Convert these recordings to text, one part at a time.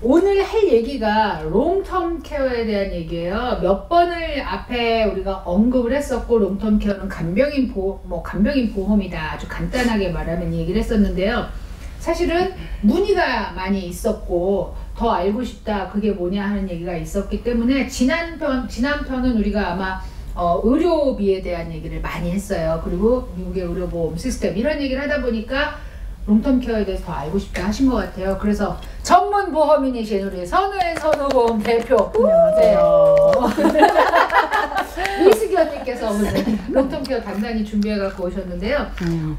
오늘 할 얘기가 롱텀 케어에 대한 얘기예요. 몇 번을 앞에 우리가 언급을 했었고, 롱텀 케어는 간병인 보험이다. 아주 간단하게 말하면 얘기를 했었는데요. 사실은 문의가 많이 있었고, 더 알고 싶다, 그게 뭐냐 하는 얘기가 있었기 때문에, 지난 편은 우리가 아마 의료비에 대한 얘기를 많이 했어요. 그리고 미국의 의료보험 시스템, 이런 얘기를 하다 보니까 롱텀 케어에 대해서 더 알고 싶다 하신 것 같아요. 그래서 전문 보험인이신 우리 선우의 선우보험 대표, 안녕하세요. 이수기 언니께서 오늘 롱텀 케어 단단히 준비해 갖고 오셨는데요.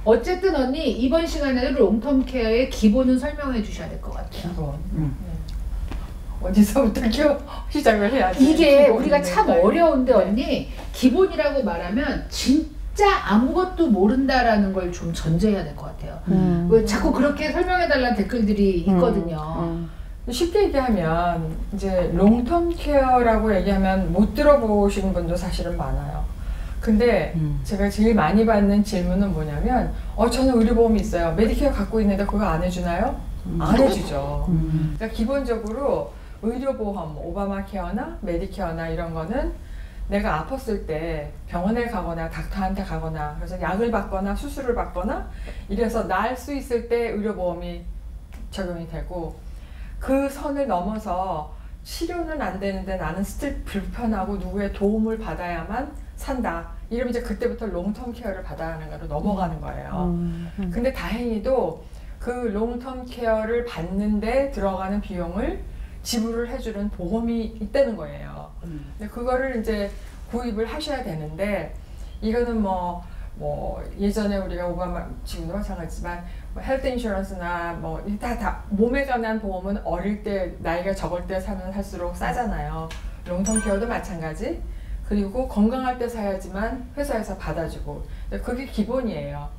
어쨌든 언니, 이번 시간에는 롱텀 케어의 기본은 설명해 주셔야 될 것 같아요. 기본. 어디서부터 시작을 해야지. 이게 우리가 참 어려운데, 언니, 기본이라고 말하면 진짜 아무것도 모른다라는 걸 좀 전제해야 될 것 같아요. 왜 자꾸 그렇게 설명해달라는 댓글들이 있거든요. 쉽게 얘기하면 이제 롱텀 케어라고 얘기하면 못 들어보신 분도 사실은 많아요. 근데 제가 제일 많이 받는 질문은 뭐냐면, 저는 의료보험이 있어요. 메디케어 갖고 있는데 그거 안 해주나요? 안 해주죠. 그러니까 기본적으로 의료보험, 오바마 케어나 메디케어나 이런 거는 내가 아팠을 때 병원에 가거나 닥터한테 가거나 그래서 약을 받거나 수술을 받거나 이래서 나을 수 있을 때 의료보험이 적용이 되고, 그 선을 넘어서 치료는 안 되는데 나는 스틸 불편하고 누구의 도움을 받아야만 산다, 이러면 이제 그때부터 롱텀 케어를 받아야 하는 거로 넘어가는 거예요. 근데 다행히도 그 롱텀 케어를 받는데 들어가는 비용을 지불을 해주는 보험이 있다는 거예요. 근데 그거를 이제 구입을 하셔야 되는데, 이거는 뭐 예전에 우리가 오바마, 지금도 마찬가지지만 헬스 인슈런스나 다 몸에 관한 보험은 어릴 때, 나이가 적을 때 사면 살수록 싸잖아요. 롱텀 케어도 마찬가지. 그리고 건강할 때 사야지만 회사에서 받아주고, 그게 기본이에요.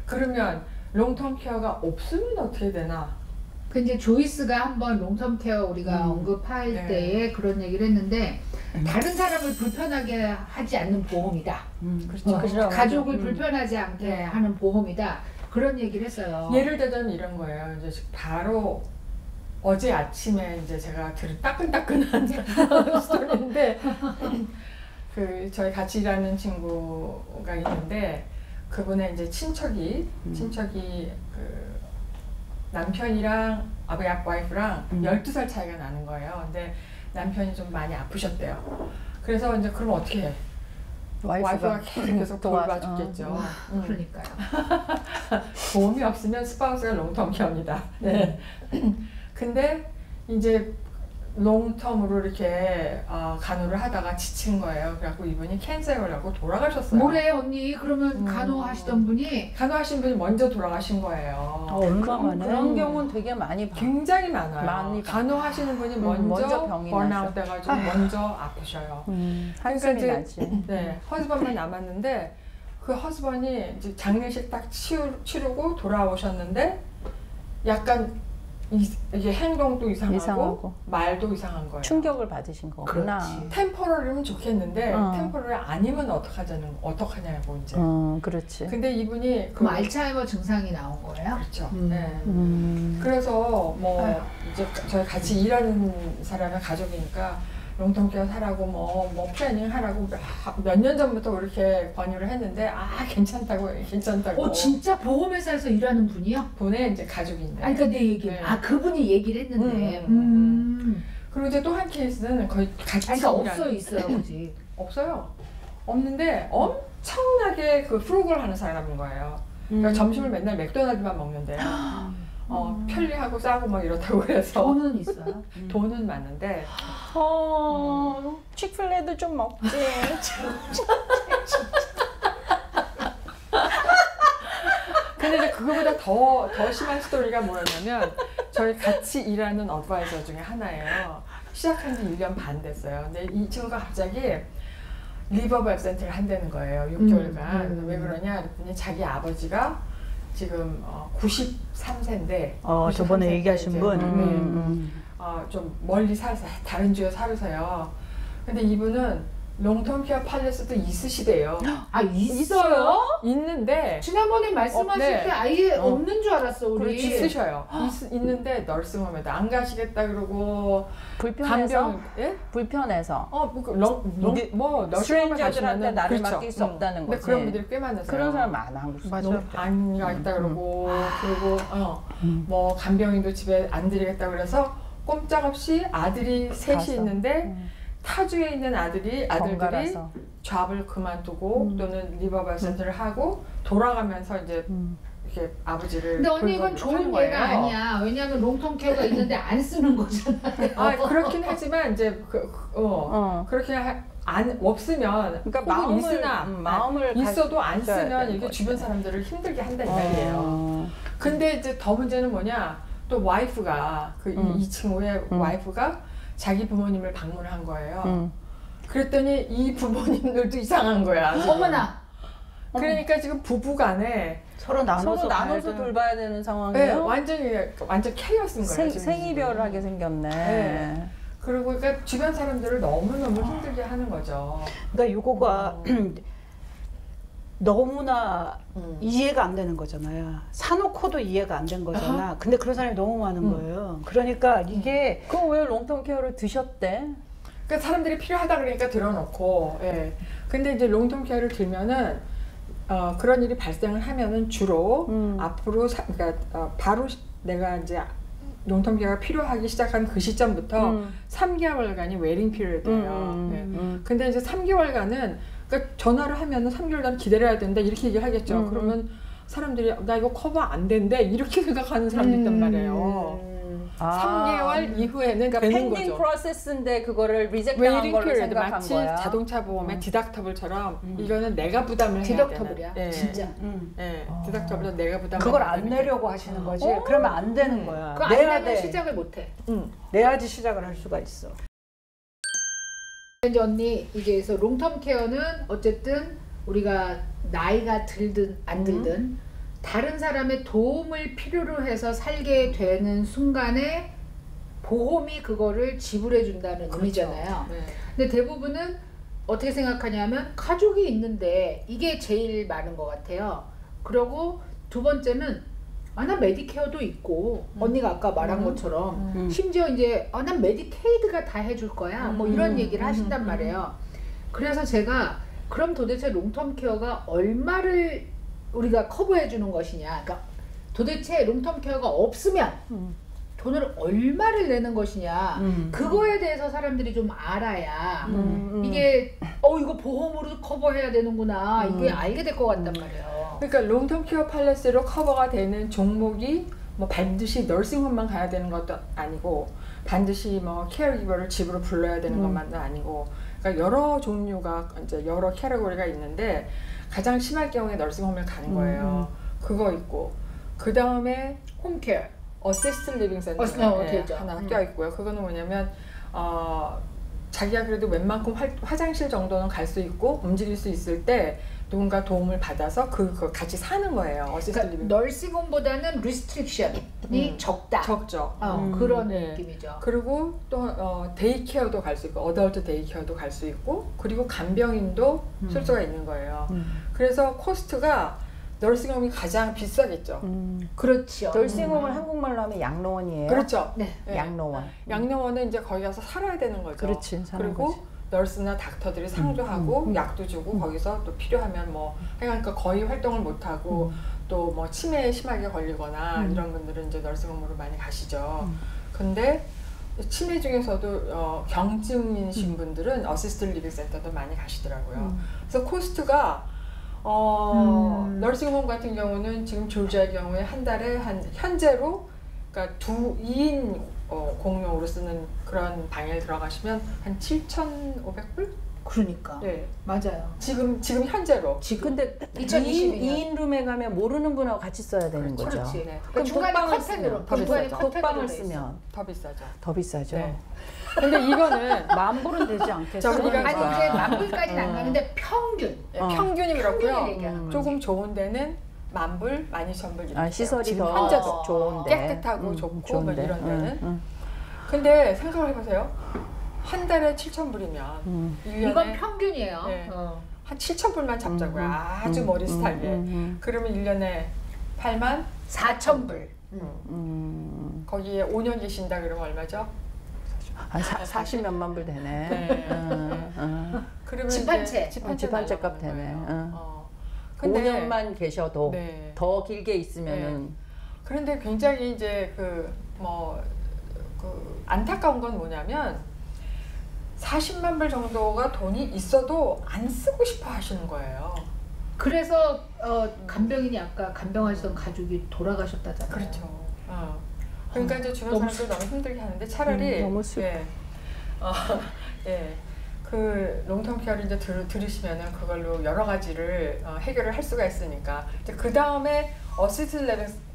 그러면 롱텀 케어가 없으면 어떻게 되나? 그 이제 조이스가 한번 롱텀 케어 우리가 언급할 때에 그런 얘기를 했는데, 다른 사람을 불편하게 하지 않는 보험이다. 그렇죠. 가족을 불편하지 않게 하는 보험이다. 그런 얘기를 했어요. 예를 들자면 이런 거예요. 이제 바로 어제 아침에 이제 제가 들은 따끈따끈한 스토리인데, 저희 같이 일하는 친구가 있는데, 그분의 이제 친척이 남편이랑 와이프랑 12살 차이가 나는 거예요. 근데 남편이 좀 많이 아프셨대요. 그래서 이제 그럼 어떻게 해? 와이프가 계속 돌봐줬겠죠. 그러니까요. 보험이 없으면 스파우스가 롱텀 케어입니다. 네. 근데 이제 롱텀으로 이렇게 간호를 하다가 지친 거예요. 그래갖고 이분이 캔서에 걸려고 돌아가셨어요. 뭐래 언니? 그러면 간호하시던 분이? 간호하신 분이 먼저 돌아가신 거예요. 얼마만에? 그런 경우는 되게 많이 봐. 굉장히 많아요. 간호하시는 분이 먼저 번아웃 돼가지고 먼저 아프셔요. 한숨이 나지. 네, 허스번만 남았는데, 그 허스번이 이제 장례식 딱 치르고 돌아오셨는데 약간 이게 행동도 이상하고 말도 이상한 거예요. 충격을 받으신 거구나. 템포러리면 좋겠는데 템포러리 아니면 어떡하냐고 이제. 그렇지. 근데 이분이 그럼 알츠하이머 증상이 나온 거예요? 그렇죠. 네. 그래서 이제 저희 같이 일하는 사람의 가족이니까 롱텀 케어 사라고 플래닝 하라고 몇 년 전부터 이렇게 권유를 했는데, 괜찮다고. 진짜 보험회사에서 일하는 분이요? 분의 이제 가족인데. 그러니까 내 얘기. 네. 그분이 얘기를 했는데. 그리고 이제 또 한 케이스는 거의 같이 있어요, 그지? 없어요. 없는데 엄청나게 그 프루걸 하는 사람인 거예요. 그러니까 점심을 맨날 맥도날드만 먹는데요. 편리하고 싸고 이렇다고 해서. 돈은 있어요? 돈은 많은데. 치크필레도 좀 먹지. 근데 이제 그거보다 더 심한 스토리가 뭐였냐면, 저희 같이 일하는 어드바이저 중에 하나예요. 시작한 지 1년 반 됐어요. 근데 이 친구가 갑자기 리버브 앱센트를 한다는 거예요. 6개월간. 왜 그러냐 그랬더니 자기 아버지가 지금 93세인데 저번에 얘기하신 분? 좀 멀리 살아서 다른 주에 살으세요. 근데 이분은 롱텀 케어 팔레스도 있으시대요. 아 있어요? 있는데 지난번에 말씀하실 네. 때 아예 없는 줄 알았어 우리. 그렇지 있으셔요. 있는데 널싱홈에도 안 가시겠다 그러고 불편해서? 예? 불편해서. 뭐 널싱홈에 스트레인저들한테 가시면은 나를 그렇죠. 맡길 수 없다는 근데 거지. 그런 분들이 꽤 많으세요. 그런 사람 많아 한국 사람. 안 가겠다 그러고 그리고 뭐 간병인도 집에 안 들이겠다 그래서 꼼짝없이 아들이 셋이 가서. 있는데 타주에 있는 아들들이 번갈아서. 잡을 그만두고 또는 리버발 센터를 하고 돌아가면서 이제 이렇게 아버지를 근데 언니 이건 돌보기로 하는 좋은 거예요. 예가 아니야. 왜냐하면 롱텀 케어가 있는데 안 쓰는 거잖아요. 아 그렇긴 하지만 이제 그렇게 없으면 그러니까 혹은 마음을, 있으나 마음을 있어도 안 가져야 쓰면 되는 이렇게 거지. 주변 사람들을 힘들게 한다 이 말이에요. 어. 근데 이제 더 문제는 뭐냐? 또 와이프가 이 친구의 와이프가 자기 부모님을 방문한 거예요. 그랬더니 이 부모님들도 이상한 거야. 지금. 어머나. 그러니까 지금 부부간에 서로 나눠서 돌봐야 되는 네, 상황이에요. 완전 케이오스인 거예요. 지금. 생이별하게 생겼네. 네. 그리고 그러니까 주변 사람들을 너무너무 힘들게 하는 거죠. 그러니까 요거가 너무나 이해가 안 되는 거잖아요. 사놓고도 이해가 안 된 거잖아. 근데 그런 사람이 너무 많은 거예요. 그러니까 이게 그럼 왜 롱텀 케어를 드셨대? 그러니까 사람들이 필요하다 그러니까 들어놓고, 예. 근데 이제 롱텀 케어를 들면은, 그런 일이 발생을 하면은 주로 앞으로, 그러니까 바로 내가 이제 롱텀 케어가 필요하기 시작한 그 시점부터 3개월간이 웨이팅 피리어드예요. 예. 근데 이제 3개월간은, 그러니까 전화를 하면은 3개월간 기다려야 된다 이렇게 얘기를 하겠죠. 그러면 사람들이 나 이거 커버 안 된대 이렇게 생각하는 사람도 있단 말이에요. 3개월 이후에는 그러니까 되는 펜딩 거죠. 프로세스인데 그거를 리젝트한 웨이팅 걸로 피리어드 생각한 마치 거야. 자동차 보험의 디덕터블처럼 이거는 내가 부담을 해야 디덕터블이야. 되는. 예. 진짜. 예. 디덕터블은 내가 부담을 그걸 해야 안 되는 내려고 하시는 거지. 그러면 안 되는 거야. 그거 안 내야 내면 돼. 시작을 못해. 내야지 시작을 할 수가 있어. 이제 언니 이제서 롱텀 케어는 어쨌든 우리가 나이가 들든 안 들든 다른 사람의 도움을 필요로 해서 살게 되는 순간에 보험이 그거를 지불해 준다는 의미잖아요. 네. 근데 대부분은 어떻게 생각하냐면 가족이 있는데 이게 제일 많은 것 같아요. 그리고 두 번째는 난 메디케어도 있고 언니가 아까 말한 것처럼 심지어 이제 난 메디케이드가 다 해줄 거야 뭐 이런 얘기를 하신단 말이에요. 그래서 제가 그럼 도대체 롱텀 케어가 얼마를 우리가 커버해 주는 것이냐, 그러니까 도대체 롱텀 케어가 없으면 돈을 얼마를 내는 것이냐, 그거에 대해서 사람들이 좀 알아야 이게 이거 보험으로 커버해야 되는구나 이게 알게 될 것 같단 말이에요. 그러니까 롱텀 케어 팔레스로 커버가 되는 종목이 뭐 반드시 널싱홈만 가야 되는 것도 아니고 반드시 뭐 케어기버를 집으로 불러야 되는 것만도 아니고 그러니까 여러 종류가 이제 여러 캐러고리가 있는데 가장 심할 경우에 널싱홈을 가는 거예요. 그거 있고 그 다음에 홈케어, 어시스트 리빙 센터 하나 껴 있고요. 그거는 뭐냐면 자기가 그래도 웬만큼 화장실 정도는 갈 수 있고 움직일 수 있을 때 누군가 도움을 받아서 그거 같이 사는 거예요. 어시스트 그러니까 리빙. 널싱홈보다는 리스트릭션이 적다. 적죠. 그런 네. 느낌이죠. 그리고 또 데이케어도 갈 수 있고 어덜트 데이케어도 갈 수 있고 그리고 간병인도 쓸 수가 있는 거예요. 그래서 코스트가 널싱홈이 가장 비싸겠죠. 그렇죠. 널싱홈을 한국말로 하면 양로원이에요. 그렇죠. 네. 네. 양로원. 양로원은 이제 거기 가서 살아야 되는 거죠. 그렇지, 사는 그리고 거지. 널스나 닥터들이 상주하고 약도 주고 거기서 또 필요하면 뭐 그러니까 거의 활동을 못 하고 또 뭐 치매에 심하게 걸리거나 이런 분들은 이제 널싱홈으로 많이 가시죠. 근데 치매 중에서도 경증이신 분들은 어시스트 리빙 센터도 많이 가시더라고요. 그래서 코스트가 널싱홈 같은 경우는 지금 조지아의 경우에 한 달에 현재로 그러니까 2인 공용으로 쓰는 그런 방에 들어가시면 한 7,500불? 그러니까. 네. 맞아요. 지금 현재로. 근데 2022 년. 2인 룸에 가면 모르는 분하고 같이 써야 되는 거죠. 그렇지. 네. 그럼 중간에 독방을 커튼으로, 쓰면 중간에 더 커튼으로 독방을 돼 있어. 쓰면 더 비싸죠. 더 비싸죠. 네. 근데 이거는 만불은 되지 않겠어. 자, 우리가 아니 이제 만불까지는 안 가는데 평균. 평균이 그렇고요. 얘기하는 조금 좋은 데는 10,000불, 12,000불 이렇게 돼요. 시설이 지금 더 현재도 좋은데 깨끗하고 좋고 뭐 좋은데. 이런 데는. 근데 생각을 해보세요. 한 달에 7,000불이면 1년에 이건 평균이에요. 네. 어. 한 7,000불만 잡자고요. 아주 머리 스타일에. 그러면 1년에 8만 4,000불. 거기에 5년 계신다 그러면 얼마죠? 한 40몇만 불 되네. 네. 그러면 집 한 채. 집 한 채 집한 채 값 날라가는 되네. 거예요. 근데 근데 5년만 계셔도 네. 더 길게 있으면은 그런데 굉장히 이제 안타까운 건 뭐냐면 40만 불 정도가 돈이 있어도 안 쓰고 싶어 하시는 거예요. 그래서 간병인이 아까 간병하시던 가족이 돌아가셨다잖아요. 그렇죠. 그러니까 이제 주변 너무 사람들 너무 힘들게 하는데 차라리 너무 슬퍼. 그 롱텀 케어를 이제 들으시면은 그걸로 여러 가지를 해결을 할 수가 있으니까 이제 그 다음에 어시스트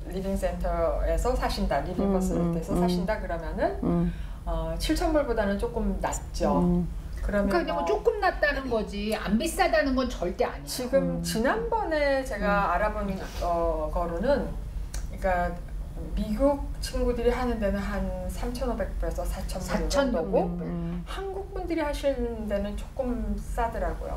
리빙 센터에서 사신다, 리빙 퍼슬리티에서 사신다 그러면은 7,000불보다는 조금 낮죠. 그러면 그러니까 뭐 조금 낫다는 거지 안 비싸다는 건 절대 아니에요. 지금 지난번에 제가 알아본 거로는 그러니까 미국 친구들이 하는 데는 한 3,500불에서 4,000불 정도고 한국 분들이 하시는 데는 조금 싸더라고요.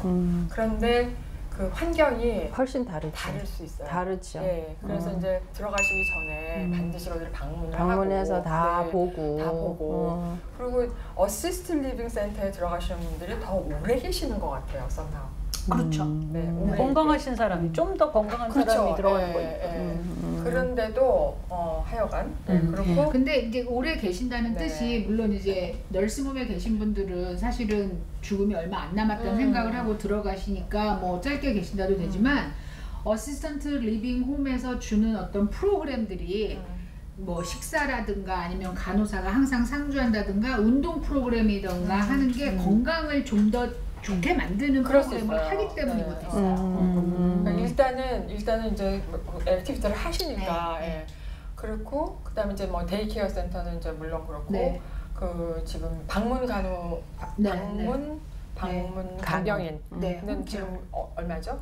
그런데 그 환경이 훨씬 다를 수 있어요. 다르죠. 예, 그래서 이제 들어가시기 전에 반드시 어디를 방문해서 하고, 다 네, 보고. 다 보고 그리고 어시스트 리빙 센터에 들어가시는 분들이 더 오래 계시는 것 같아요, somehow. 그렇죠. 네, 오래 건강하신 사람이 좀 더 건강한 사람이 들어가는 거예요. 그런데도 하여간 그렇고 근데 이제 오래 계신다는 네. 뜻이 물론 이제 널스홈에 계신 분들은 사실은 죽음이 얼마 안 남았다는 생각을 하고 들어가시니까 뭐 짧게 계신다도 되지만 어시스턴트 리빙 홈에서 주는 어떤 프로그램들이 뭐 식사라든가 아니면 간호사가 항상 상주한다든가 운동 프로그램이든가 하는 게 건강을 좀 더 좋게 만드는 그럴 수 프로그램을 있어요. 하기 때문인 네. 것도 있어요. 그러니까 일단은 이제 액티비티를 하시니까 네. 그렇고 그다음에 이제 뭐 데이케어 센터는 이제 물론 그렇고 네. 그 지금 방문 간병인 네. 는 지금 얼마죠?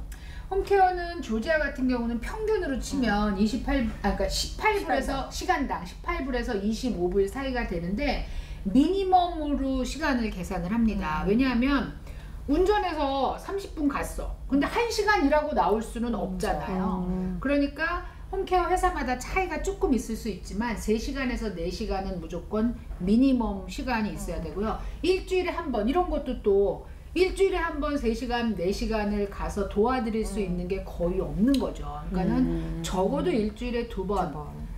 홈케어는 조지아 같은 경우는 평균으로 치면 18불에서 시간당 18불에서 25불 사이가 되는데 미니멈으로 시간을 계산을 합니다. 왜냐하면 운전해서 30분 갔어. 근데 1시간 일하고 나올 수는 없잖아요. 그러니까 홈케어 회사마다 차이가 조금 있을 수 있지만 3시간에서 4시간은 무조건 미니멈 시간이 있어야 되고요. 일주일에 한 번 이런 것도 또 일주일에 한 번 3시간, 4시간을 가서 도와드릴 수 있는 게 거의 없는 거죠. 그러니까는 적어도 일주일에 2번,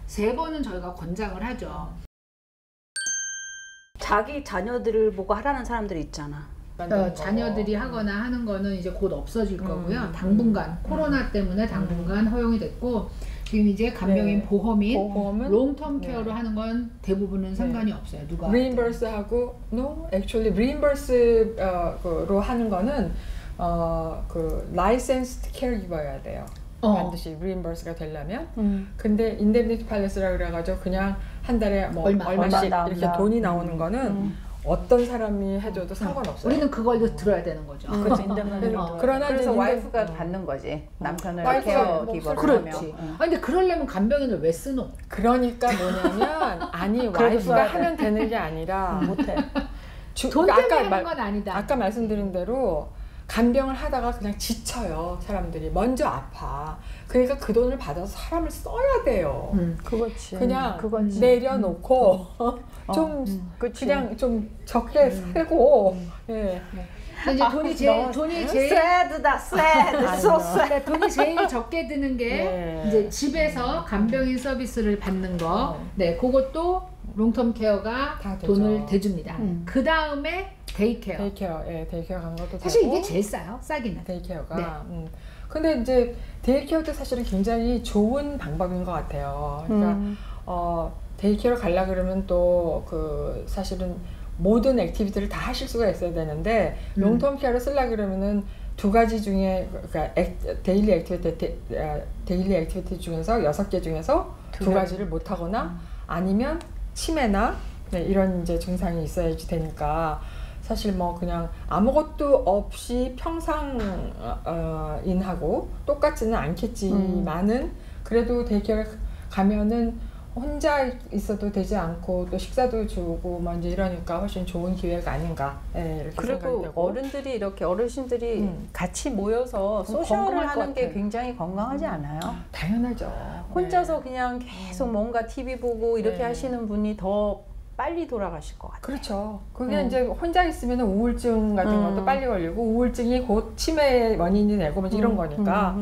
3번은 저희가 권장을 하죠. 자기 자녀들을 보고 하라는 사람들이 있잖아. 자녀들이 하거나 하는 거는 이제 곧 없어질 거고요. 당분간 코로나 때문에 당분간 허용이 됐고 지금 이제 간병인 보험인 롱텀 케어로 하는 건 대부분은 상관이 없어요. 누가 reimburse하고 reimburse로 하는 거는 그 licensed caregiver여야 돼요. 반드시 reimburse가 되려면. 근데 indemnity policy라 그래가지고 그냥 한 달에 뭐 얼마씩 이렇게 돈이 나오는 거는 어떤 사람이 해줘도 상관없어요. 우리는 그걸 들어야 되는 거죠. 그렇죠. 그러나 그래서 이제 와이프가 받는 거지. 남편을 와이프가 케어기버로 그렇지. 하면. 근데 그러려면 간병인을 왜 쓰노? 그러니까 뭐냐면 아니 와이프가 하면 되는 게 아니라 못해. 돈 때문에 하는 건 아니다. 아까 말씀드린 대로 간병을 하다가 그냥 지쳐요. 사람들이 먼저 아파. 그러니까 그 돈을 받아서 사람을 써야 돼요. 그거지. 그냥 그거지. 내려놓고 좀 그냥 좀 적게 살고 예. 이제 돈이 제일 새드다, 새드, so sad. 그러니까 돈이 제일 적게 드는 게 이제 집에서 간병인 서비스를 받는 거. 네, 그것도 롱텀 케어가 다 되죠. 돈을 대줍니다. 그 다음에 데이케어. 데이케어 간 것도 사실 되고. 이게 제일 싸요. 싸기는. 데이케어가. 네. 근데 이제 데이케어도 사실은 굉장히 좋은 방법인 것 같아요. 그러니까 데이케어 가려 그러면 또 그 사실은 모든 액티비티를 다 하실 수가 있어야 되는데 롱텀 케어를 쓰려 그러면은 2가지 중에 그러니까 데일리 액티비티 중에서 6개 중에서 2가지를 못 하거나 아니면 치매나 이런 이제 증상이 있어야지 되니까 사실 뭐 그냥 아무것도 없이 평상인하고 똑같지는 않겠지만은 그래도 데이케어를 가면은 혼자 있어도 되지 않고 또 식사도 주고 뭐 이제 이러니까 훨씬 좋은 기회가 아닌가 이렇게 생각이 그리고 되고. 어른들이 이렇게 어르신들이 같이 모여서 소셜을 건강할 것 하는 게 같아요. 굉장히 건강하지 않아요? 당연하죠. 혼자서 그냥 계속 뭔가 TV 보고 이렇게 네. 하시는 분이 더 빨리 돌아가실 것 같아요. 그렇죠. 그게 이제 혼자 있으면 우울증 같은 것도 빨리 걸리고 우울증이 곧 치매의 원인이 되고 뭐 이런 거니까.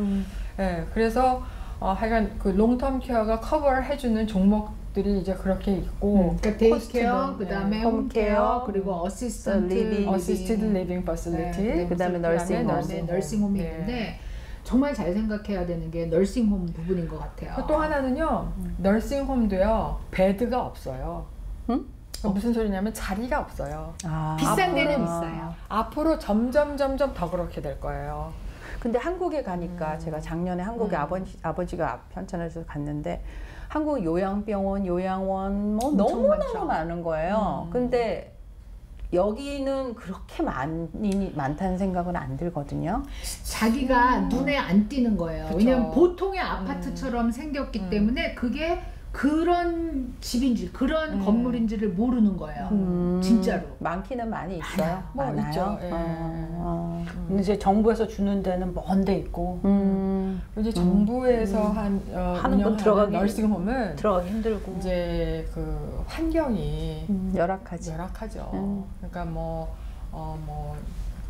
예, 그래서 하여간 그 롱텀 케어가 커버를 해주는 종목들이 이제 그렇게 있고 그러니까 데이케어, 그다음에 홈케어, 그리고 어시스턴트 어시스티드 리빙 퍼실리티, 그다음에 너싱홈. 너싱홈이 네. 있는데 정말 잘 생각해야 되는 게 너싱홈 부분인 것 같아요. 또 하나는요, 너싱홈도요 베드가 없어요. 응? 무슨 소리냐면 자리가 없어요. 비싼 데는 앞으로- 있어요. 앞으로 점점 더 그렇게 될 거예요. 근데 한국에 가니까 제가 작년에 한국에 아버지가 편찮으셔서 갔는데 한국 요양병원, 요양원 뭐 엄청 너무너무 많죠. 많은 거예요. 근데 여기는 그렇게 많다는 생각은 안 들거든요. 자기가 눈에 안 띄는 거예요. 그쵸. 왜냐면 보통의 아파트처럼 생겼기 때문에 그게 그런 집인지 그런 건물인지를 모르는 거예요. 진짜로. 많기는 많이 있어요. 뭐 많아요. 있죠. 예. 근데 이제 정부에서 주는 데는 먼 데 있고 이제 정부에서 하는 건 들어가기 너싱홈은 들어가기 힘들고. 이제 그 환경이 열악하지. 열악하죠. 그러니까 뭐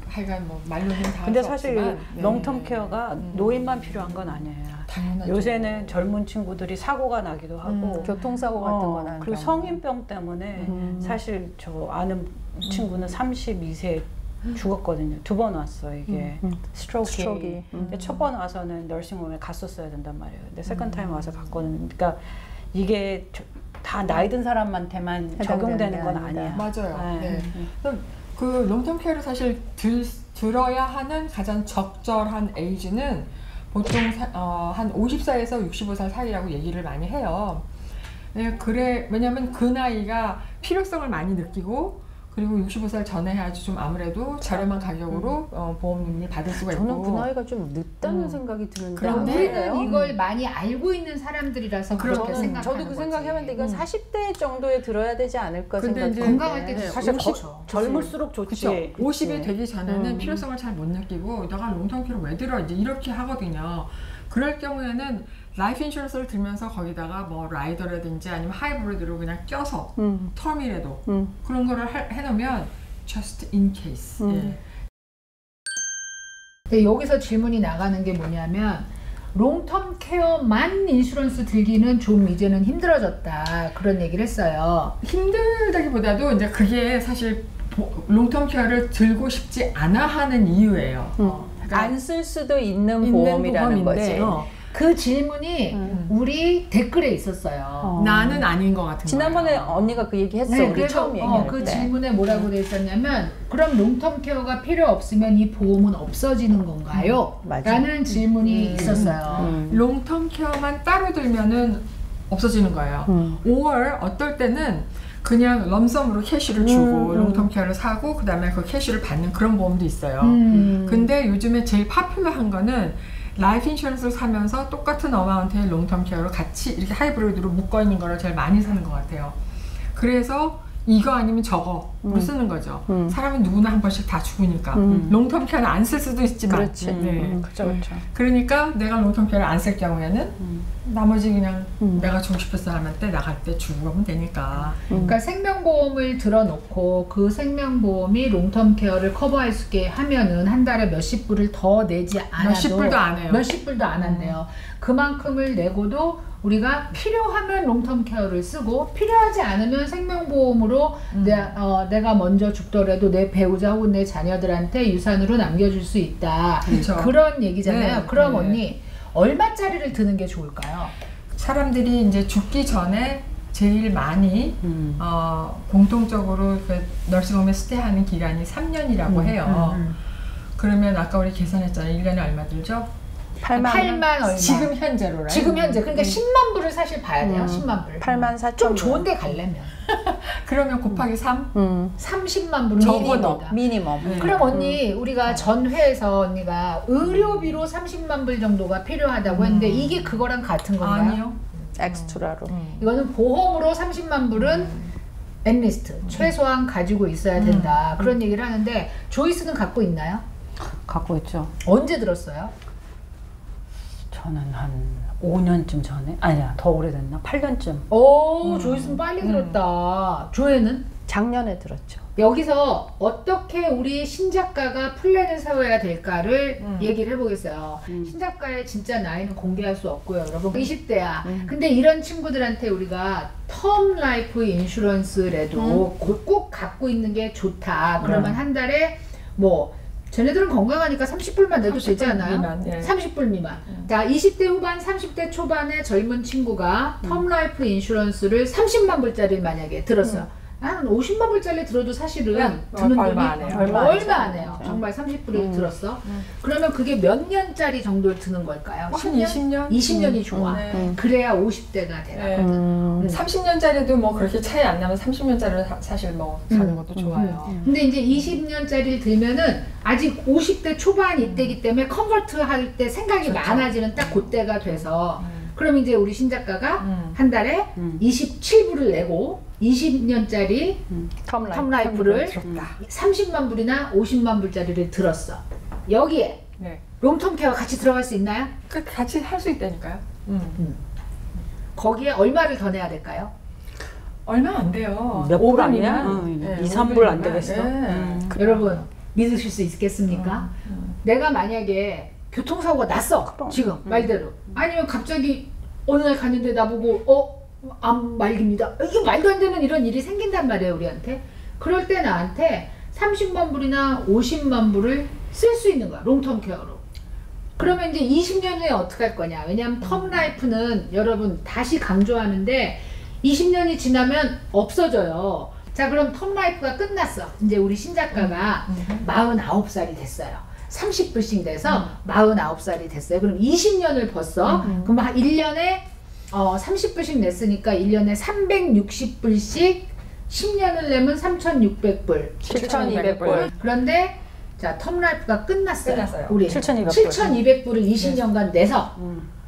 하여간 뭐 말로는 다. 근데 할 수 사실 없지만, 롱텀 케어가 노인만 필요한 건 아니에요. 당연하죠. 요새는 젊은 친구들이 사고가 나기도 하고 교통사고 같은 거나 그리고 성인병 때문에 사실 저 아는 친구는 32세 죽었거든요. 2번 왔어 이게 스트로크. 근데 첫 번 와서는 너싱홈에 갔었어야 된단 말이에요. 근데 세컨 타임 와서 갔거든요. 그러니까 이게 다 나이 든 사람한테만 적용되는 건 아니야. 맞아요. 네. 네. 그 롱텀 케어를 사실 들어야 하는 가장 적절한 에이지는 보통 한 54에서 65살 사이라고 얘기를 많이 해요. 네, 왜냐면 그 나이가 필요성을 많이 느끼고 그리고 65살 전에 해야지 좀 아무래도 저렴한 가격으로 보험료를 받을 수가 있고. 저는 그 나이가 좀 늦다는 생각이 드는데. 그런데 우리는 이걸 많이 알고 있는 사람들이라서 그렇게 생각하는 저도 그 생각해봤는데 이건 40대 정도에 들어야 되지 않을까 근데 생각이 이제 건강할 때 사실 50 젊을수록 좋지. 그쵸. 50이 되기 전에는 필요성을 잘 못 느끼고 내가 롱텀 케어를 왜 들어 이제 이렇게 하거든요. 그럴 경우에는 라이프 인슈런스를 들면서 거기다가 뭐 라이더라든지 아니면 하이브리드로 그냥 껴서 텀이라도 그런 거를 해놓으면 just in case. 예. 근데 여기서 질문이 나가는 게 뭐냐면 롱텀 케어만 인슈런스 들기는 좀 이제는 힘들어졌다 그런 얘기를 했어요. 힘들다기보다도 이제 그게 사실 롱텀 케어를 들고 싶지 않아 하는 이유예요. 안 쓸 수도 있는 보험이라는 거지. 그 질문이 우리 댓글에 있었어요. 나는 아닌 것 같은 지난번에 거예요. 언니가 그 얘기 했어. 네, 우리 그래서 처음 얘기할 그 때. 질문에 뭐라고 돼 있었냐면 그럼 롱텀 케어가 필요 없으면 이 보험은 없어지는 건가요? 맞아. 라는 질문이 있었어요. 롱텀 케어만 따로 들면은 없어지는 거예요. 5월 어떨 때는 그냥 럼섬으로 캐시를 주고 롱텀 케어를 사고 그 다음에 그 캐시를 받는 그런 보험도 있어요. 근데 요즘에 제일 파퓰러한 거는 라이프 인슈런스를 사면서 똑같은 어마운트의 롱텀 케어를 같이 이렇게 하이브리드로 묶어있는 거를 제일 많이 사는 것 같아요. 그래서 이거 아니면 저거로 쓰는 거죠. 사람은 누구나 한 번씩 다 죽으니까. 롱텀 케어는 안 쓸 수도 있지만. 그렇지. 그렇죠, 그렇죠. 그러니까 내가 롱텀 케어를 안 쓸 경우에는 나머지 그냥 내가 주고 싶은 사람한테 나갈 때 주고 가면 되니까. 그러니까 생명보험을 들어놓고 그 생명보험이 롱텀 케어를 커버할 수 있게 하면은 한 달에 몇십 불을 더 내지 않아도 몇십 불도 안 해요. 몇십 불도 안 한대요. 그만큼을 내고도 우리가 필요하면 롱텀 케어를 쓰고 필요하지 않으면 생명보험으로 내가 먼저 죽더라도 내 배우자 혹은 내 자녀들한테 유산으로 남겨줄 수 있다. 그렇죠. 그런 얘기잖아요. 네, 그럼 네. 언니 얼마짜리를 드는 게 좋을까요? 사람들이 이제 죽기 전에 제일 많이 공통적으로 그 너싱홈에 스테이하는 기간이 3년이라고 해요. 그러면 아까 우리 계산했잖아요. 1년에 얼마 들죠? 8만 얼마. 지금 현재로. 지금 현재 그러니까 10만 불을 사실 봐야 돼요. 10만 불. 8만 4천 좀 좋은데 가려면 그러면 곱하기 3? 30만 불 적어도. 미니멈. 네. 그럼 언니 우리가 전 회에서 언니가 의료비로 30만 불 정도가 필요하다고 했는데 이게 그거랑 같은 건가요? 아니요. 엑스트라로. 이거는 보험으로 30만 불은 앤리스트 최소한 가지고 있어야 된다. 그런 얘기를 하는데 조이스는 갖고 있나요? 갖고 있죠. 언제 들었어요? 저는 한 5년쯤 전에 아니야 더 오래됐나? 8년쯤. 오, 조이스는 빨리 들었다. 조회는? 작년에 들었죠. 여기서 어떻게 우리 신작가가 플랜을 세워야 될까를 얘기를 해보겠어요. 신작가의 진짜 나이는 공개할 수 없고요. 여러분 20대야. 근데 이런 친구들한테 우리가 텀 라이프 인슈런스라도 꼭 갖고 있는 게 좋다. 그러면 한 달에 뭐 쟤네들은 건강하니까 30불만 내도 되지 않아요? 미만, 예. 30불 미만. 자, 20대 후반, 30대 초반의 젊은 친구가 텀 라이프 인슈런스를 30만 불짜리 만약에 들었어요. 한 50만 불짜리 들어도 사실은 드는 돈이 얼마 안 해요. 얼마 안 해요. 정말 30불을 들었어. 그러면 그게 몇 년짜리 정도 드는 걸까요? 한 20년? 20년이 좋아. 네. 그래야 50대가 되거든. 30년짜리도 뭐 그렇게 차이 안 나면 30년짜리를 사실 뭐 사는 것도 좋아요. 근데 이제 20년짜리를 들면은 아직 50대 초반 이때기 때문에 컨버트 할 때 생각이 많아지는 딱 그때가 돼서 그럼 이제 우리 신작가가 한 달에 27불을 내고 20년짜리 텀 라이프를 30만 불이나 50만 불짜리를 들었어. 여기에 네. 롱텀 케어 같이 들어갈 수 있나요? 그 같이 할 수 있다니까요. 거기에 얼마를 더 내야 될까요? 얼마 안 돼요. 몇 불 아니야? 2, 3불 안 되겠어? 여러분 믿으실 수 있겠습니까? 내가 만약에 교통사고가 났어. 지금 말대로. 아니면 갑자기 어느 날 갔는데 나보고 암 말기입니다. 이게 말도 안 되는 이런 일이 생긴단 말이에요 우리한테. 그럴 때 나한테 30만 불이나 50만 불을 쓸 수 있는 거야 롱텀 케어로. 그러면 이제 20년 후에 어떻게 할 거냐. 왜냐하면 텀 라이프는 여러분 다시 강조하는데 20년이 지나면 없어져요. 자 그럼 텀 라이프가 끝났어. 이제 우리 신작가가 49살이 됐어요. 30불씩 돼서 49살이 됐어요. 그럼 20년을 벌써 그럼 한 1년에 30불씩 냈으니까 1년에 360불씩 10년을 내면 3,600불 7,200불. 그런데 자 텀라이프가 끝났어요. 우리 7,200불. 7,200불을 20년간 내서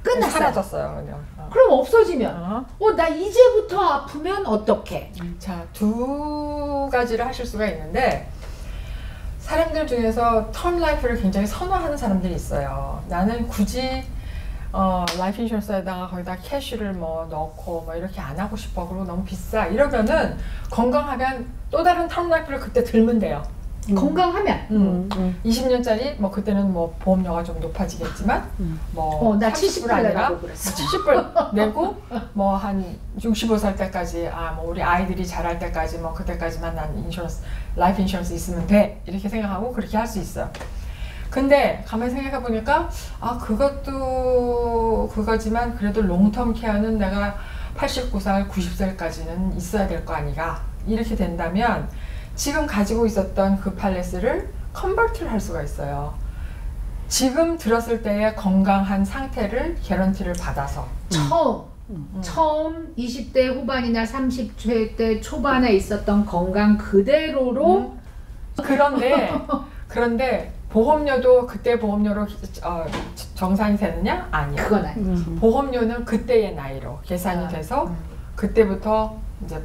끝났어요. 사라졌어요. 그냥. 그럼 없어지면 나 이제부터 아프면 어떡해? 자, 두 가지를 하실 수가 있는데 사람들 중에서 텀 라이프를 굉장히 선호하는 사람들이 있어요. 나는 굳이 라이프 인슈런스에다가 거기다 캐시를 뭐 넣고 뭐 이렇게 안 하고 싶어. 그리고 너무 비싸. 이러면은 건강하면 또 다른 텀 라이프를 그때 들면 돼요. 건강하면 20년짜리 뭐 그때는 뭐 보험료가 좀 높아지겠지만 뭐 나 30불 70불 아니라 내고 그랬어. 70불 내고 뭐 한 65살 때까지 뭐 우리 아이들이 자랄 때까지 뭐 그때까지만 난 인슈런스 라이프 인슈런스 있으면 돼 이렇게 생각하고 그렇게 할 수 있어요. 근데 가만히 생각해 보니까 그것도 그거지만 그래도 롱텀 케어는 내가 89살 90살까지는 있어야 될 거 아니가 이렇게 된다면 지금 가지고 있었던 그 팔레스를 컨버트를 할 수가 있어요. 지금 들었을 때의 건강한 상태를 개런티를 받아서 처음 20대 후반이나 30대 초반에 있었던 건강 그대로로 그런데 보험료도 그때 보험료로 정산이 되느냐? 아니야. 그건 아니지. 보험료는 그때의 나이로 계산이 돼서 그때부터 이제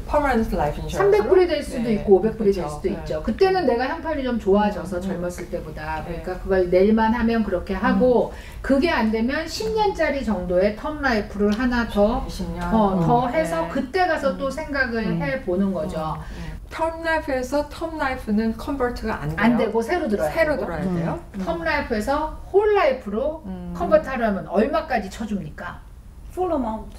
퍼머넌트 라이프 인슈런스로 300불이 될 수도 있고 500불이 될 그렇죠. 수도 있죠. 그때는 내가 형편이 좀 좋아져서 젊었을 때보다 그러니까 그걸 낼만 하면 그렇게 하고 그게 안 되면 10년짜리 정도의 텀 라이프를 하나 더 20년 더 해서 그때 가서 또 생각을 해보는 거죠. 텀 라이프에서 텀 라이프는 컨버트가 안 돼요. 안 되고 새로 들어야 돼요. 텀 라이프에서 홀 라이프로 컨버트 하려면 얼마까지 쳐줍니까? full amount.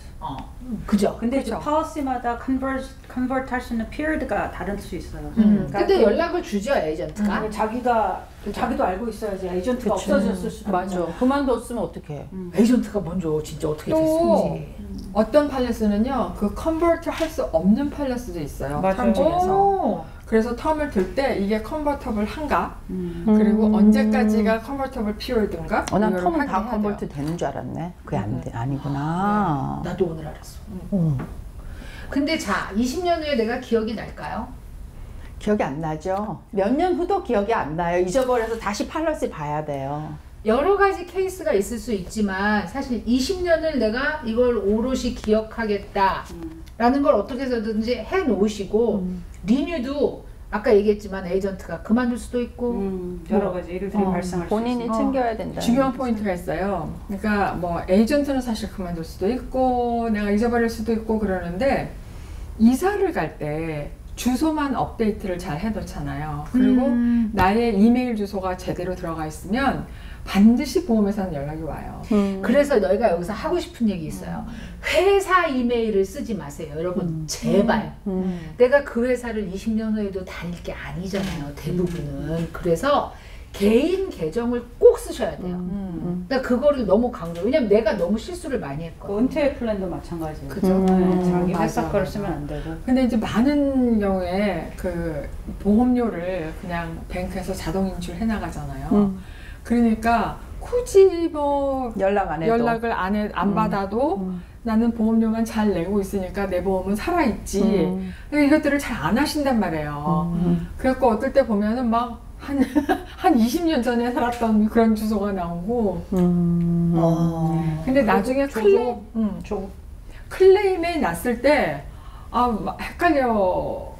그죠? 근데 그렇죠. policy마다 convert 할 수 있는 period가 다를 수 있어요. 근데 연락을 주죠 에이전트가. 자기도 알고 있어야지. 에이전트가 없어졌을 수도 맞아. 그만뒀으면 어떡해. 에이전트가 먼저 진짜 어떻게 또 됐을지. 어떤 팔레스는요, 그 컨버트 할 수 없는 팔레스도 있어요. 맞아요. 텀 중에서. 오. 그래서 텀을 들 때 이게 컨버터블 한가, 그리고 언제까지가 컨버터블 피어든가. 난 텀은 다 컨버트 되는 줄 알았네. 그게 아니구나. 나도 오늘 알았어. 근데 자 20년 후에 내가 기억이 날까요? 기억이 안 나죠? 몇 년 후도 기억이 안 나요. 잊어버려서 다시 팔러스 봐야 돼요. 여러 가지 케이스가 있을 수 있지만 사실 20년을 내가 이걸 오롯이 기억하겠다라는 걸 어떻게 해서든지 해놓으시고 리뉴도 아까 얘기했지만 에이전트가 그만둘 수도 있고 여러 가지 일들이 발생할 수 본인이 있어요. 챙겨야 된다. 중요한 포인트가 있어요. 그러니까 뭐 에이전트는 사실 그만둘 수도 있고 내가 잊어버릴 수도 있고 그러는데 이사를 갈 때 주소만 업데이트를 잘 해놓잖아요. 그리고 나의 이메일 주소가 제대로 들어가 있으면 반드시 보험회사는 연락이 와요. 그래서 너희가 여기서 하고 싶은 얘기 있어요. 회사 이메일을 쓰지 마세요. 여러분 제발. 내가 그 회사를 20년 후에도 다닐 게 아니잖아요. 대부분은. 그래서 개인 계정을 꼭 쓰셔야 돼요. 나 그거를 너무 강조. 왜냐면 내가 너무 실수를 많이 했거든. 은퇴 플랜도 마찬가지예요. 그죠? 자기 회사 맞아, 거를 맞아. 쓰면 안 되고. 근데 이제 많은 경우에 그 보험료를 그냥 뱅크에서 자동 인출해 나가잖아요. 그러니까 굳이 뭐 연락 안 해도. 연락을 안 받아도 나는 보험료만 잘 내고 있으니까 내 보험은 살아있지. 그러니까 이것들을 잘 안 하신단 말이에요. 그래갖고 어떨 때 보면은 막 한 20년 전에 살았던 그런 주소가 나오고. 근데 나중에 클레임이 났을 때, 헷갈려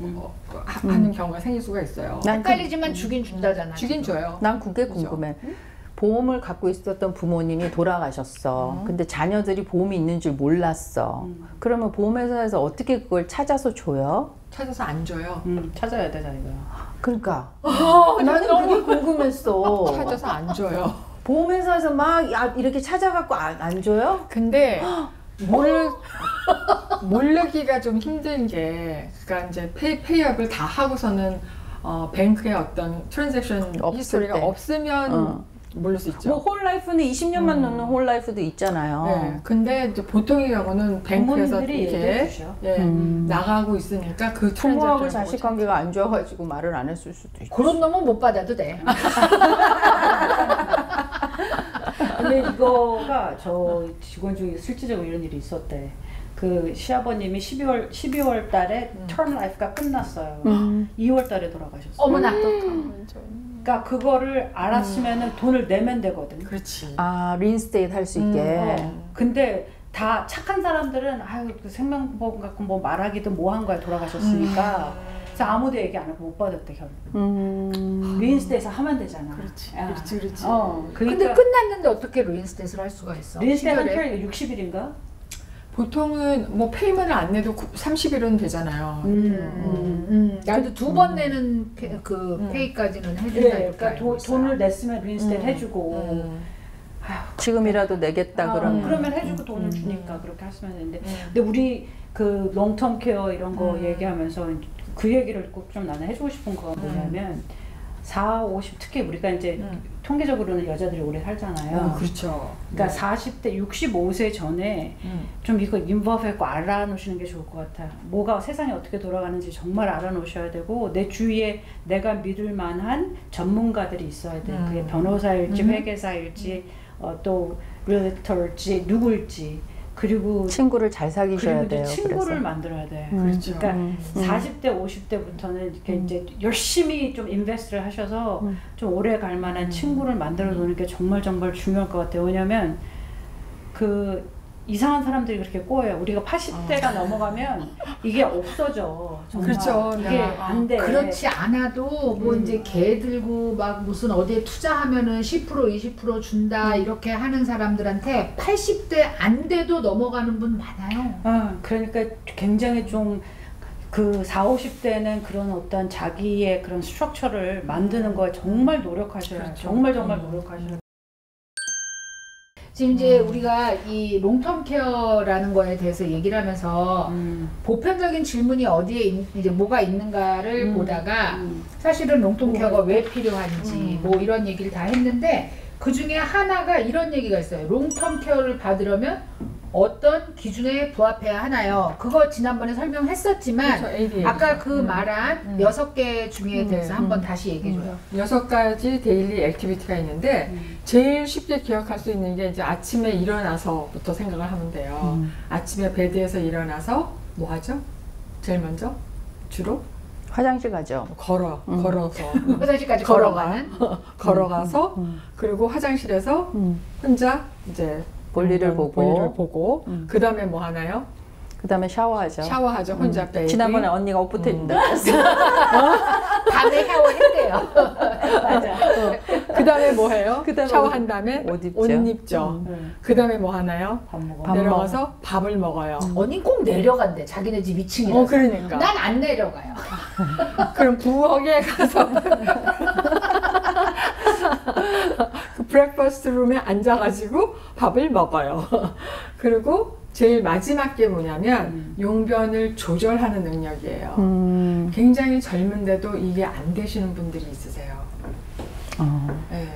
하는 경우가 생길 수가 있어요. 헷갈리지만 주긴 준다잖아. 주긴 줘요. 난 그게 그죠? 궁금해. 보험을 갖고 있었던 부모님이 돌아가셨어. 근데 자녀들이 보험이 있는 줄 몰랐어. 그러면 보험회사에서 어떻게 그걸 찾아서 줘요? 찾아서 안 줘요. 찾아야 돼, 자기가. 그러니까 나는 그게 궁금했어. 찾아서 안 줘요. 보험회사에서 막 이렇게 찾아갖고 안 줘요? 근데 모르기가 좀 힘든 게, 그러니까 이제 페이업을 다 하고서는 뱅크의 어떤 트랜잭션 히스토리가 때. 없으면 모를 수 있죠. 뭐 홀라이프는 20년만 넣는 홀라이프도 있잖아요. 네, 근데 이제 보통의 경우는 뱅크에서 부모님들이 이렇게 얘기해주셔. 나가고 있으니까 그 부모하고 트랜잭션을 자식 관계가 안 좋아가지고 말을 안 했을 수도 있고. 그런 놈은 못 받아도 돼. 근데 이거가 저 직원 중에 실질적으로 이런 일이 있었대. 그 시아버님이 12월 달에 턴 라이프가 끝났어요. 2월 달에 돌아가셨어요. 어머나. 그러니까 그거를 알았으면 돈을 내면 되거든. 그렇지. 린스테이트 할 수 있게. 근데 다 착한 사람들은 아유 그 생명보험 갖고 뭐 말하기도 뭐 한 거야 돌아가셨으니까. 그래서 아무도 얘기 안 하고 못 받았대 결국. 린스테이트에서 하면 되잖아. 그렇지. 야. 그렇지. 그렇지. 근데 그러니까 끝났는데 어떻게 루인스테이트를 할 수가 있어? 린스테이트 한 시결에. 켜리가 60일인가? 보통은 뭐 페이먼을 안 내도 30일은 되잖아요. 나도 두 번 내는 페이까지는 해준다. 네, 이렇게 그러니까 알고 있어요. 돈을 냈으면 린스테이트 해주고. 지금이라도 내겠다 그러면. 그러면 해주고 돈을 주니까 그렇게 하시면 되는데. 근데 우리 그 롱텀 케어 이런 거 얘기하면서 그 얘기를 꼭 좀 나는 해주고 싶은 거가 뭐냐면 40, 50 특히 우리가 이제 통계적으로는 여자들이 오래 살잖아요. 그렇죠. 그러니까 40대 65세 전에 좀 이거 인버브했고 알아놓으시는 게 좋을 것 같아요. 뭐가 세상이 어떻게 돌아가는지 정말 알아놓으셔야 되고 내 주위에 내가 믿을 만한 전문가들이 있어야 돼요. 그게 변호사일지 회계사일지 또 리얼터일지 누구일지 그리고 친구를 잘 사귀셔야 그리고 돼요. 이제 친구를 그래서. 만들어야 돼. 그렇죠. 그러니까 40대, 50대부터는 이렇게 이제 열심히 좀 인베스트를 하셔서 좀 오래 갈 만한 친구를 만들어 놓는 게 정말 정말 중요할 것 같아요. 왜냐면 그 이상한 사람들이 그렇게 꼬여요. 우리가 80대가 넘어가면 이게 없어져. 정말. 그렇죠. 이게 네. 안 돼. 그렇지 않아도 뭐 이제 개 들고 막 무슨 어디에 투자하면은 10% 20% 준다 이렇게 하는 사람들한테 80대 안 돼도 넘어가는 분 많아요. 그러니까 굉장히 좀 그 40, 50대는 그런 어떤 자기의 그런 스트럭처를 만드는 거에 정말 노력하셔야 해요. 정말 노력하셔야 돼요. 지금 이제 우리가 이 롱텀 케어라는 거에 대해서 얘기를 하면서 보편적인 질문이 어디에 이제 뭐가 있는가를 보다가 사실은 롱텀 케어가 왜 필요한지 뭐 이런 얘기를 다 했는데 그 중에 하나가 이런 얘기가 있어요. 롱텀 케어를 받으려면 어떤 기준에 부합해야 하나요? 그거 지난번에 설명했었지만 그렇죠. ADA. 아까 그 말한 6개 중에 대해서 한번 다시 얘기해줘요. 6가지 데일리 액티비티가 있는데 제일 쉽게 기억할 수 있는 게 이제 아침에 일어나서부터 생각을 하면 돼요. 아침에 베드에서 일어나서 뭐 하죠? 제일 먼저? 주로? 화장실 가죠. 걸어서 화장실까지 걸어가는. 걸어가서 그리고 화장실에서 혼자 이제 볼일을 보고. 그 다음에 뭐 하나요? 그 다음에 샤워하죠. 샤워하죠. 혼자 베이비. 지난번에 언니가 옷 붙어 입는다 그랬어. 밤에 샤워했대요. 맞아. 그 다음에 뭐 해요? 그다음에 샤워한 다음에 옷 입죠. 옷 입죠. 그 다음에 뭐 하나요? 밥 내려가서 밥을 먹어요. 언니 꼭 내려간대. 자기네 집 2층이라서. 그러니까. 난 안 내려가요. 그럼 부엌에 가서 그 브렉퍼스트 룸에 앉아가지고 밥을 먹어요. 그리고 제일 마지막 게 뭐냐면 용변을 조절하는 능력이에요. 굉장히 젊은데도 이게 안 되시는 분들이 있으세요. 네.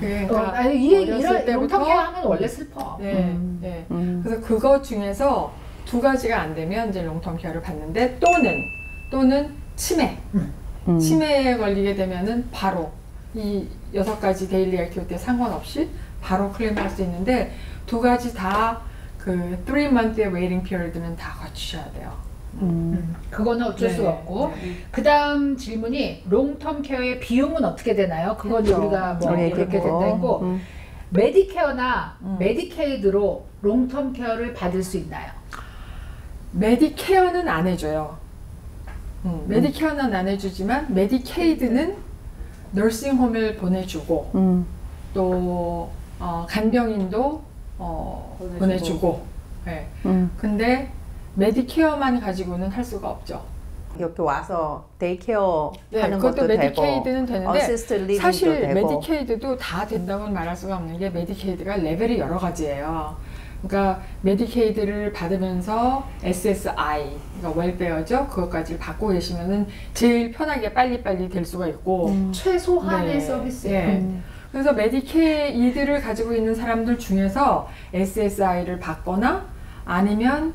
그러니까 아니, 이런 어렸을 때부터 롱텀 케어 하면 원래 슬퍼. 네, 네. 그래서 그것 중에서 두 가지가 안 되면 이제 롱텀 케어를 받는데 또는 치매. 치매에 걸리게 되면은 바로 이 6가지 데일리 액티비티에 상관없이 바로 클레임할 수 있는데 두 가지 다 그 3month의 웨이팅 피리어드는 다 거치셔야 돼요. 그거는 어쩔 수가 없고. 네. 그 다음 질문이 롱텀 케어의 비용은 어떻게 되나요? 그건 그렇죠. 우리가 뭐 우리 이렇게 얘기했고. 된다 했고 메디케어나 메디케이드로 롱텀 케어를 받을 수 있나요? 메디케어는 안 해줘요. 메디케어는 안 해주지만 메디케이드는 너싱홈을 보내주고 또 간병인도 보내주고. 네. 근데 메디케어만 가지고는 할 수가 없죠. 이렇게 와서 데이케어 네, 하는 그것도 것도 메디케이드는 되고, 되는데 어시스트 리빙도 사실 되고. 메디케이드도 다 된다고는 말할 수가 없는 게 메디케이드가 레벨이 여러 가지예요. 그러니까 메디케이드를 받으면서 SSI, 그러니까 웰베어죠. 그것까지 받고 계시면은 제일 편하게 빨리빨리 될 수가 있고 최소한의 네. 서비스예요. 네. 그래서 메디케이드를 가지고 있는 사람들 중에서 SSI를 받거나 아니면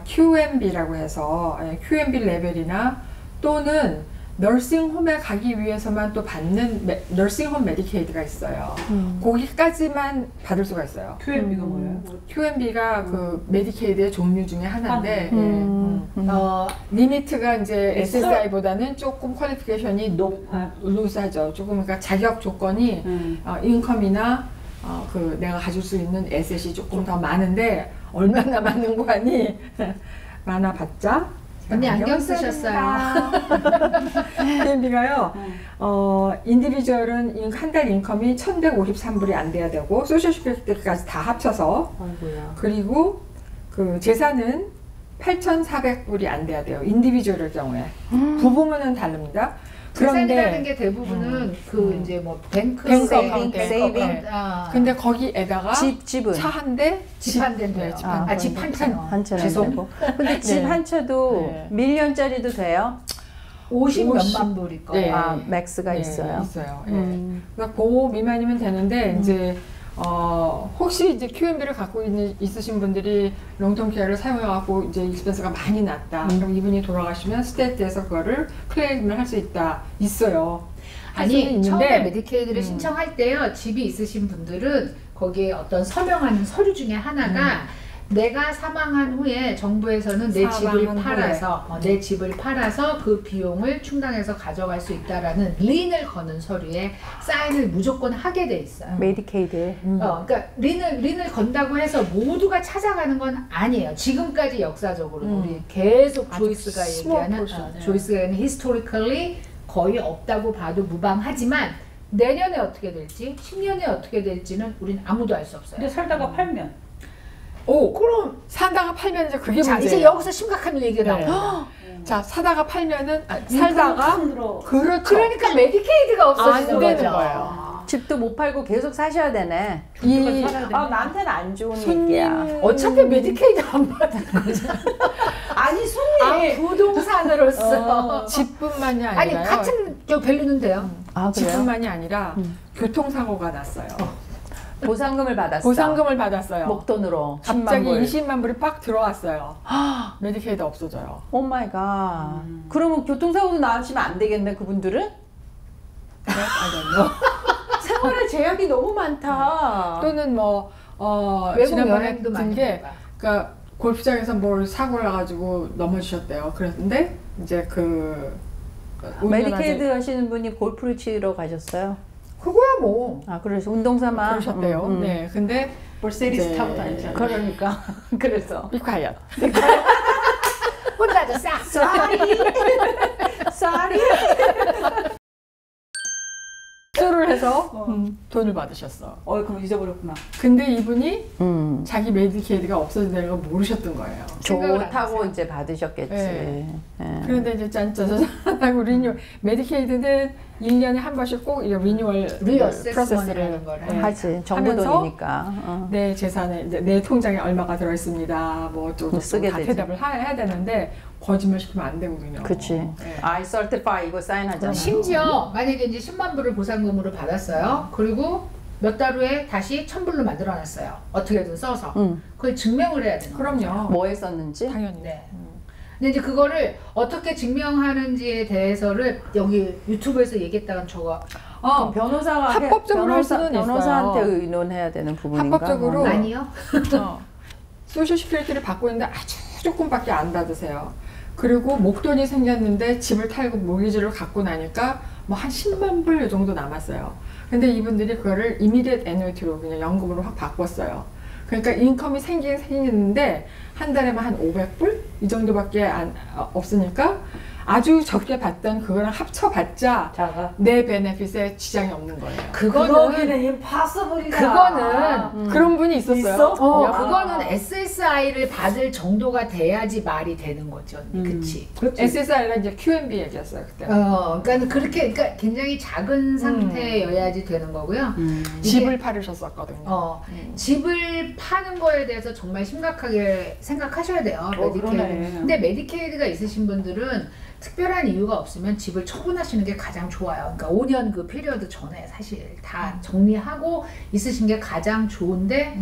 QMB라고 해서 QMB 레벨이나 또는 너싱홈에 가기 위해서만 또 받는 너싱홈 메디케이드가 있어요. 거기까지만 받을 수가 있어요. QMB가 뭐예요? QMB가 그 메디케이드의 종류 중에 하나인데 리미트가 이제 SSI보다는 조금 퀄리피케이션이 루스하죠. 조금 그러니까 자격 조건이 인컴이나 그 내가 가질 수 있는 에셋이 조금 더 많은데 얼마나 많은 거 아니? 많아봤자 언니 안경 쓰셨어요. QMB가요. 인디비주얼은 한 달 인컴이 1,153불이 안 돼야 되고 소셜 시큐리티까지 다 합쳐서 그리고 그 재산은 8,400불이 안 돼야 돼요. 인디비주얼의 경우에. 부부면은 다릅니다. 재산이라는 게 대부분은 그 이제 뭐 뱅크 세이빙. 근데 거기에다가 집은 차 한 대, 집 한 대인데요. 집 한 채. 한 채는 죄송. 되고. 근데 집 네. 한 채도 네. 밀리언짜리도 돼요? 50 몇만 불일 거예요. 네. 아, 맥스가 있어요. 있어요. 그러니까 그 미만이면 되는데 이제 혹시 이제 QMB를 갖고 있으신 분들이 롱텀 케어를 사용해갖고 이제 익스펜스가 많이 났다. 그럼 이분이 돌아가시면 스테이트에서 그거를 클레임을 할 수 있어요. 할 수는 아니 있는데, 처음에 메디케이드를 신청할 때요. 집이 있으신 분들은 거기에 어떤 서명하는 서류 중에 하나가 내가 사망한 후에 정부에서는 내 집을 팔아서 내 집을 팔아서 그 비용을 충당해서 가져갈 수 있다라는 린을 거는 서류에 사인을 무조건 하게 돼 있어요. 메디케이드. 그러니까 린을 건다고 해서 모두가 찾아가는 건 아니에요. 지금까지 역사적으로 우리 계속 조이스가 얘기하는 조이스가 얘기하는 historically 거의 없다고 봐도 무방하지만 내년에 어떻게 될지 10년에 어떻게 될지는 우린 아무도 알 수 없어요. 근데 살다가 팔면 그럼 사다가 팔면 이제 그게 자, 문제예요. 이제 여기서 심각한 얘기가 네. 나와요. 자, 사다가 팔면은 살다가 그렇죠. 그러니까 메디케이드가 없어지는 안 되는 거죠. 거예요. 집도 못 팔고 계속 사셔야 되네. 이 나한테는 안 좋은 손님- 얘기야. 어차피 메디케이드 안 받는 거잖아. 아니 손님 부동산으로서 집뿐만이 아니 아니라요. 같은 저 밸류는 돼요. 아, 그래요? 집뿐만이 아니라 교통사고가 났어요. 보상금을 받았어. 보상금을 받았어요. 목돈으로. 갑자기 10만 불. 20만 불이 팍 들어왔어요. 메디케이드 없어져요. 오 마이 갓. 그러면 교통사고도 나시면 안 되겠네, 그분들은? 생활에 제약이 너무 많다. 또는 뭐 외국 지난번에 여행도 든 많이 게 가. 그러니까 골프장에서 뭘 사고 나가지고 넘어지셨대요. 그랬는데 이제 메디케이드 하시는 분이 골프를 치러 가셨어요? 그거야 뭐. 아, 그래서 운동삼아 그러셨대요. 네, 근데 멀세리스 이제 타고 다니잖아요. 그러니까 그래서 Be quiet. 혼자서 싹 쏘리 수술을 해서 돈을 받으셨어. 그럼 잊어버렸구나. 근데 이분이 자기 메디케이드가 없어진다는 걸 모르셨던 거예요. 좋다고 이제 받으셨겠지. 네. 예. 그런데 이제 짠짜자잔하고 리뉴 메디케이드는 1년에 한 번씩 꼭 이 리뉴얼 프로세스를 거를 하지. 정부 돈이니까. 내 재산에 이제 내 통장에 얼마가 들어 있습니다. 뭐 어쩌고 쓰게 다 되지. 대답을 해야 되는데 거짓말 시키면 안 되거든요. 그치. 네. I certify 이거 사인하잖아. 심지어 만약에 이제 10만 불을 보상금으로 받았어요. 그리고 몇 달 후에 다시 1,000불로 만들어놨어요. 어떻게든 써서. 그걸 증명을 해야 되는 거죠. 그럼요. 뭐에 썼는지? 당연히. 네. 근데 이제 그거를 어떻게 증명하는지에 대해서를 여기 유튜브에서 얘기했다간 저거 그럼 변호사가 합법적으로 할 수는 변호사한테 있어요. 의논해야 되는 부분인가? 합법적으로. 아니요. 소셜 시큐리티를 받고 있는데 아주 조금밖에 안 받으세요. 그리고 목돈이 생겼는데 집을 탈고 모기지를 갖고 나니까 뭐 한 10만 불 이 정도 남았어요. 근데 이분들이 그거를 immediate annuity로 그냥 연금으로 확 바꿨어요. 그러니까 인컴이 생기는데 한 달에만 한 500불? 이 정도밖에 없으니까 아주 적게 받던 그거랑 합쳐봤자 자가. 내 베네핏에 지장이 없는 거예요. 그거는 임파서블이다. 그거는 그런 분이 있었어요. 있어? 그거는 SSI를 받을 정도가 돼야지 말이 되는 거죠. 그치? SSI가 이제 QMB 얘기였어요 그때. 그러니까 그러니까 굉장히 작은 상태여야지 되는 거고요. 이게 집을 팔으셨었거든요. 집을 파는 거에 대해서 정말 심각하게 생각하셔야 돼요. 메디케이드. 그러네. 근데 메디케이드가 있으신 분들은 특별한 이유가 없으면 집을 처분하시는 게 가장 좋아요. 그러니까 5년 그 피리어드 전에 사실 다 정리하고 있으신 게 가장 좋은데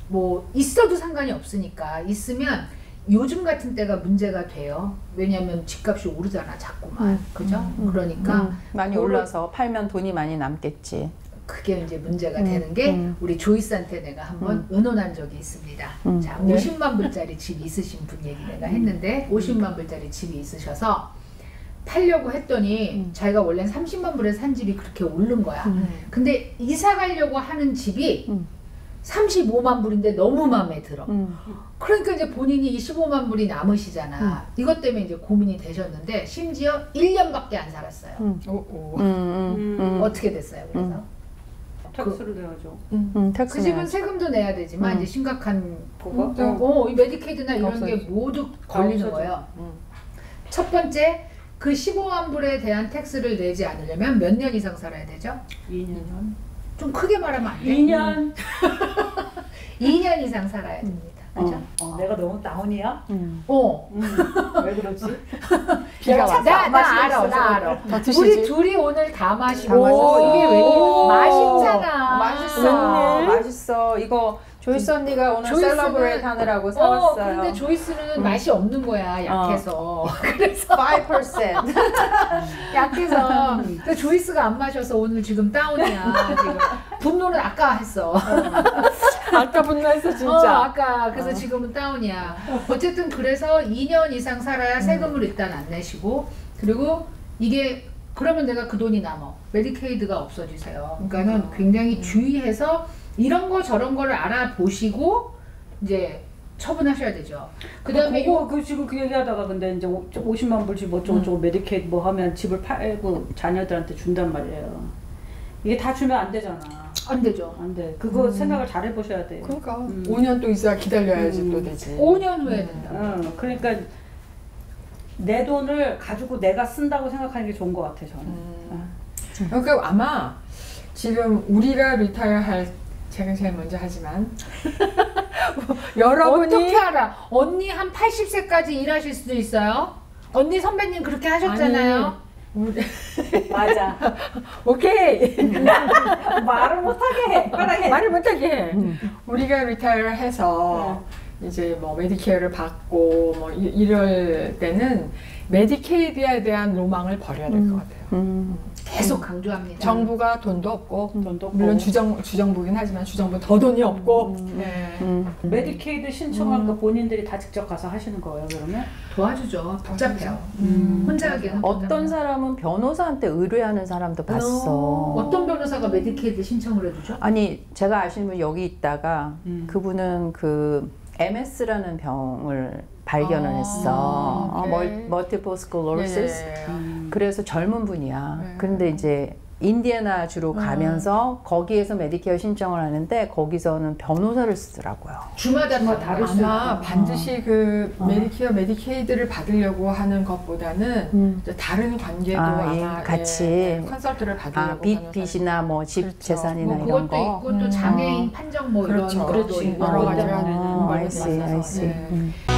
뭐 있어도 상관이 없으니까 있으면 요즘 같은 때가 문제가 돼요. 왜냐하면 집값이 오르잖아 자꾸만. 그죠? 그러니까 많이 올라서 팔면 돈이 많이 남겠지. 그게 이제 문제가 되는 게 우리 조이스한테 내가 한번 의논한 적이 있습니다. 자, 50만 불짜리 집이 있으신 분 얘기 내가 했는데 50만 불짜리 집이 있으셔서 팔려고 했더니 자기가 원래 30만 불에 산 집이 그렇게 오른 거야. 근데 이사 가려고 하는 집이 35만 불인데 너무 마음에 들어. 그러니까 이제 본인이 25만 불이 남으시잖아. 이것 때문에 이제 고민이 되셨는데 심지어 1년밖에 안 살았어요. 어떻게 됐어요? 그래서 텍스를 내야죠. 텍스 그 집은 내야지. 세금도 내야 되지만 이제 심각한 그거? 이 메디케이드나 이런 게 모두 걸리는 거예요. 첫 번째, 그 15만 불에 대한 텍스를 내지 않으려면 몇 년 이상 살아야 되죠? 2년. 좀 크게 말하면 안 돼? 2년. 2년 이상 살아야 됩니다. 그죠? 내가 너무 다운이야? 왜 그러지? 비가 와서. 나 알아. 더 드시지? 우리 둘이 오늘 다 마시고 다 마셨어. 이게 웬일 맛있잖아. 맛있어. 웬일? 맛있어. 이거 조이스 언니가 오늘 조이스는- 셀러브레이트 하느라고 사왔어요. 근데 조이스는 맛이 없는 거야, 약해서. 그래서 5%. 약해서. 근데 조이스가 안 마셔서 오늘 지금 다운이야. 지금 분노는 아까 했어. 아까 분노했어 진짜. 아까. 그래서 지금은 다운이야. 어쨌든 그래서 2년 이상 살아야 세금을 일단 안 내시고, 그리고 이게 그러면 내가 그 돈이 남아. 메디케이드가 없어지세요. 그러니까는 굉장히 주의해서 이런 거 저런 거를 알아보시고 이제 처분하셔야 되죠. 그다음에 그거 지금 그 얘기하다가 근데 이제 50만 불 집 어쩌고 메디케이드 뭐 하면 집을 팔고 자녀들한테 준단 말이에요. 이게 다 주면 안 되잖아. 안 되죠. 안 돼. 그거 생각을 잘 해보셔야 돼요. 그러니까 5년 또 있어야 기다려야지 또 되지. 5년 후에 된다. 그러니까 내 돈을 가지고 내가 쓴다고 생각하는 게 좋은 것 같아 저는. 그러니까 아마 지금 우리가 리타이어 할 제가 제일 먼저 하지만 여러분이 어떻게 알아? 언니 한 80세까지 일하실 수도 있어요. 언니 선배님 그렇게 하셨잖아요. 맞아. 오케이 말을 못하게 해. 편하게. 말을 못하게 해. 우리가 리타이어 해서 이제 뭐 메디케어를 받고 뭐 이럴 때는 메디케이드에 대한 로망을 버려야 될 것 같아요. 계속 강조합니다. 정부가 돈도 없고, 돈도 없고. 물론 주정부긴 하지만 주정부 더 돈이 없고. 네. 메디케이드 신청할 거 본인들이 다 직접 가서 하시는 거예요, 그러면? 도와주죠. 복잡해요. 혼자 하기에는 어떤 복잡해요. 사람은 변호사한테 의뢰하는 사람도 봤어. 어떤 변호사가 메디케이드 신청을 해주죠? 아니 제가 아시는 분 여기 있다가 그분은 그 MS라는 병을 발견을 했어. 오케이. Multiple Sclerosis. 예. 그래서 젊은 분이야. 그런데 이제 인디애나 주로 가면서 거기에서 메디케어 신청을 하는데 거기서는 변호사를 쓰더라고요. 주마다 다 다를 수 아마 있고. 반드시 그 메디케어, 메디케이드를 받으려고 하는 것보다는 이제 다른 관계도 아마 같이 컨설트를 받으려고 빚이나 뭐 집 그렇죠. 재산이나 뭐 이런 그것도 거. 있고 또 장애인 판정 뭐 그렇죠. 이런 것도 그렇지. 있고 여러 가지 그러니까 하는 I see, I see. 네.